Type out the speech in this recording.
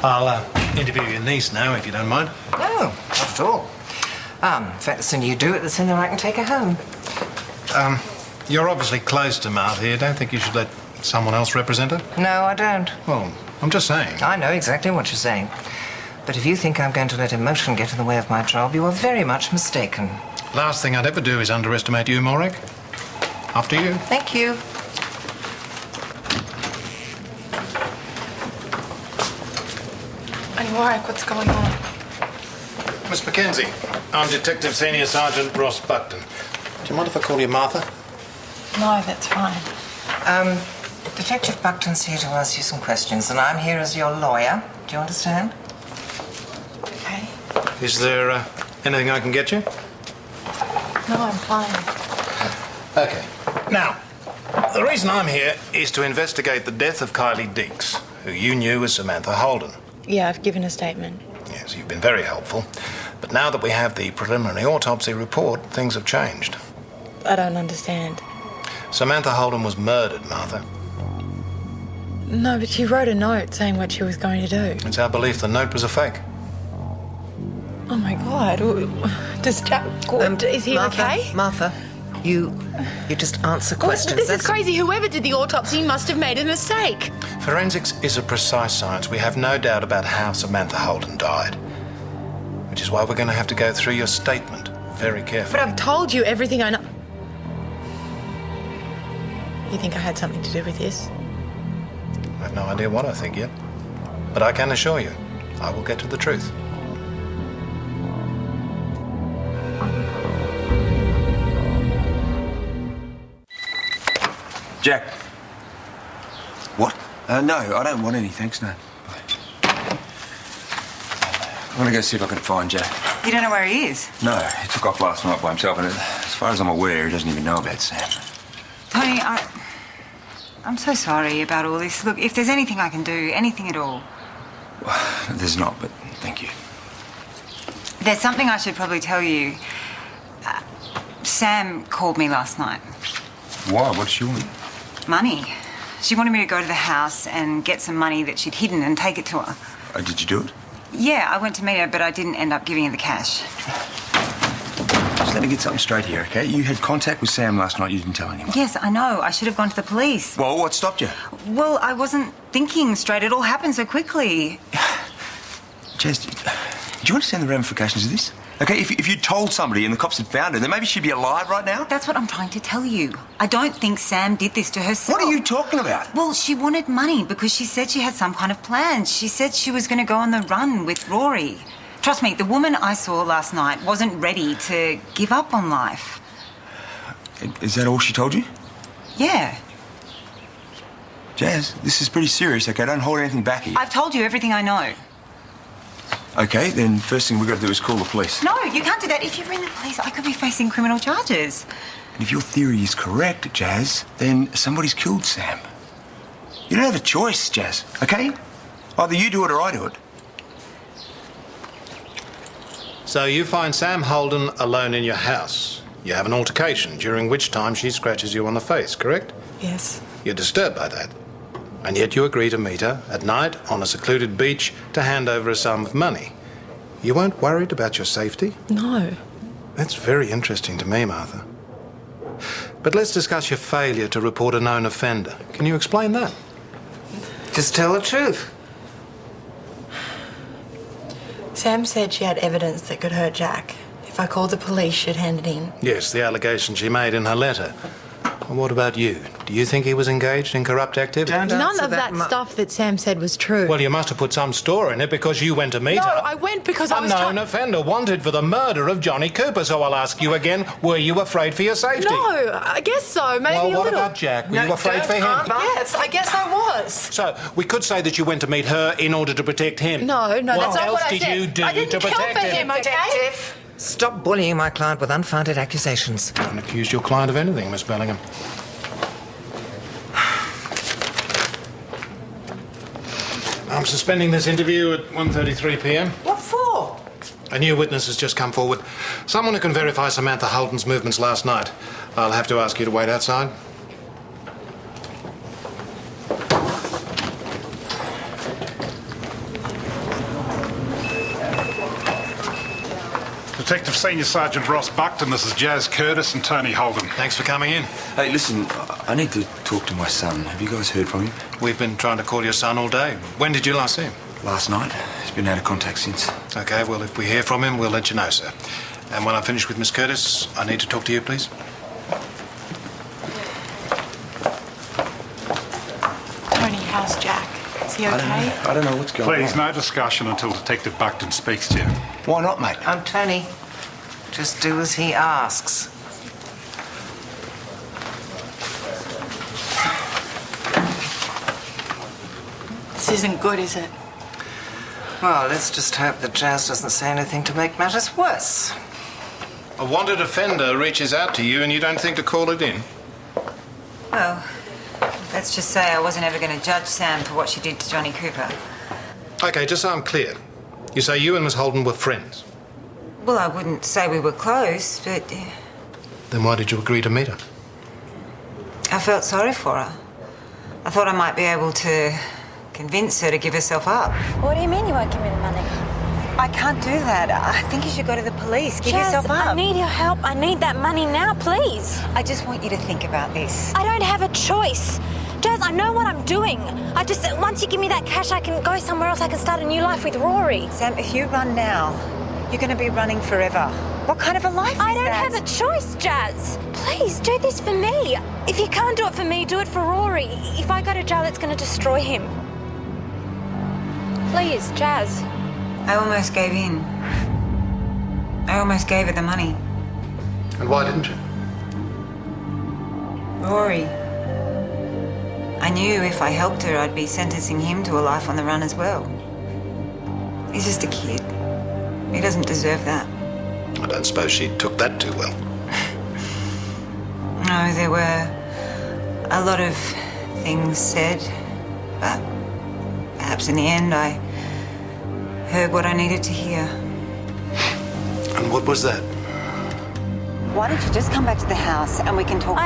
I'll interview your niece now, if you don't mind. No, not at all. In fact, the sooner you do it, the sooner I can take her home. You're obviously close to Martha. You don't think you should let someone else represent her? No, I don't. Well, I'm just saying. I know exactly what you're saying. But if you think I'm going to let emotion get in the way of my job, you are very much mistaken. Last thing I'd ever do is underestimate you, Morag. After you. Thank you. And Morag, what's going on? Miss Mackenzie, I'm Detective Senior Sergeant Ross Buckton. Do you mind if I call you Martha? No, that's fine. Detective Buckton's here to ask you some questions, and I'm here as your lawyer. Do you understand? Okay. Is there anything I can get you? No, I'm fine. Okay. Now, the reason I'm here is to investigate the death of Kylie Deeks, who you knew as Samantha Holden. Yeah, I've given a statement. Yes, you've been very helpful. But now that we have the preliminary autopsy report, things have changed. I don't understand. Samantha Holden was murdered, Martha. No, but she wrote a note saying what she was going to do. It's our belief the note was a fake. Oh, my God. Does Jack... is he Martha, okay? Martha, you just answer questions. This is crazy. Whoever did the autopsy must have made a mistake. Forensics is a precise science. We have no doubt about how Samantha Holden died. Which is why we're going to have to go through your statement very carefully. But I've told you everything I know. You think I had something to do with this? I have no idea what I think yet. But I can assure you, I will get to the truth. Jack. What? No, I don't want any, thanks, no. I'm gonna go see if I can find Jack. You don't know where he is? No, he took off last night by himself, and as far as I'm aware, he doesn't even know about Sam. Tony, I'm so sorry about all this. Look, if there's anything I can do, anything at all. There's not, but thank you. There's something I should probably tell you. Sam called me last night. Why? What does she want? Money. She wanted me to go to the house and get some money that she'd hidden and take it to her. Did you do it? Yeah, I went to meet her, but I didn't end up giving her the cash. Just let me get something straight here, okay? You had contact with Sam last night, you didn't tell anyone. Yes, I know. I should have gone to the police. Well, what stopped you? Well, I wasn't thinking straight. It all happened so quickly. Jez, do you understand the ramifications of this? Okay, if you told somebody and the cops had found her, then maybe she'd be alive right now. That's what I'm trying to tell you. I don't think Sam did this to herself. What are you talking about? Well, she wanted money because she said she had some kind of plan. She said she was going to go on the run with Rory. Trust me, the woman I saw last night wasn't ready to give up on life. Is that all she told you? Yeah. Jazz, this is pretty serious, okay? Don't hold anything back here. I've told you everything I know. Okay, then first thing we've got to do is call the police. No, you can't do that. If you ring the police, I could be facing criminal charges. And if your theory is correct, Jazz, then somebody's killed Sam. You don't have a choice, Jazz, okay? Either you do it or I do it. So you find Sam Holden alone in your house. You have an altercation, during which time she scratches you on the face, correct? Yes. You're disturbed by that. And yet you agree to meet her at night on a secluded beach to hand over a sum of money. You weren't worried about your safety? No. That's very interesting to me, Martha. But let's discuss your failure to report a known offender. Can you explain that? Just tell the truth. Sam said she had evidence that could hurt Jack. If I called the police, she'd hand it in. Yes, the allegation she made in her letter. And what about you? Do you think he was engaged in corrupt activity? None of that stuff that Sam said was true. Well, you must have put some store in it because you went to meet her. No, I went because I was a known offender wanted for the murder of Johnny Cooper. So I'll ask you again, were you afraid for your safety? No, I guess so. Maybe well, a what little. about Jack? Were you afraid for him? Yes, I guess I was. So we could say that you went to meet her in order to protect him. No, that's not what I said. What else did you do I didn't to kill protect for him, okay? Stop bullying my client with unfounded accusations. I haven't accused your client of anything, Miss Bellingham. I'm suspending this interview at 1:33 p.m. What for? A new witness has just come forward. Someone who can verify Samantha Holden's movements last night. I'll have to ask you to wait outside. Detective Senior Sergeant Ross Buckton, this is Jazz Curtis and Tony Holden. Thanks for coming in. Hey, listen, I need to talk to my son. Have you guys heard from him? We've been trying to call your son all day. When did you last see him? Last night. He's been out of contact since. Okay, well, if we hear from him, we'll let you know, sir. And when I finish with Miss Curtis, I need to talk to you, please. Tony, how's Jack? Is he okay? I don't know what's going on. Please, no discussion until Detective Buckton speaks to you. Why not, mate? Tony, just do as he asks. This isn't good, is it? Well, let's just hope that Jazz doesn't say anything to make matters worse. A wanted offender reaches out to you and you don't think to call it in? Well, let's just say I wasn't ever going to judge Sam for what she did to Johnny Cooper. Okay, just so I'm clear. You say you and Miss Holden were friends. Well, I wouldn't say we were close, but Then why did you agree to meet her? I felt sorry for her. I thought I might be able to convince her to give herself up. What do you mean you won't give me the money? I can't do that. I think you should go to the police. Give Jazz, yourself up. I need your help. I need that money now, please. I just want you to think about this. I don't have a choice. Jazz, I know what I'm doing. Once you give me that cash, I can go somewhere else. I can start a new life with Rory. Sam, if you run now, you're going to be running forever. What kind of a life is that? I don't have a choice, Jazz. Please, do this for me. If you can't do it for me, do it for Rory. If I go to jail, it's going to destroy him. Please, Jazz. I almost gave in. I almost gave her the money. And why didn't you? Rory. I knew if I helped her, I'd be sentencing him to a life on the run as well. He's just a kid. He doesn't deserve that. I don't suppose she took that too well. No, there were a lot of things said, but perhaps in the end I heard what I needed to hear. And what was that? Why don't you just come back to the house and we can talk?